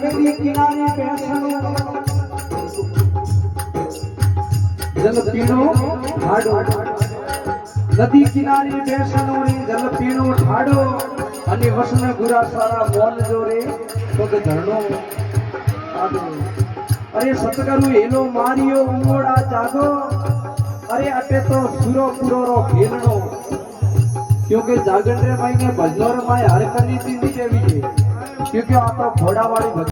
नदी किनारे बैठनो जल पीनो ठाडो नदी किनारे बैठनो रे जल पीनो ठाडो અને વસન ગુરા સારા મોન જો રે પગ ધરણો આદો અરે સતગરુ હેલો મારિયો ઉમોડા જાગો અરે અટે તો સુરો પુરો રો ખેલણો क्योंकि जागरण रे माई ने भजनो रे माई हर करनी थी जेवी है क्योंकि आ तो घोड़ा वाली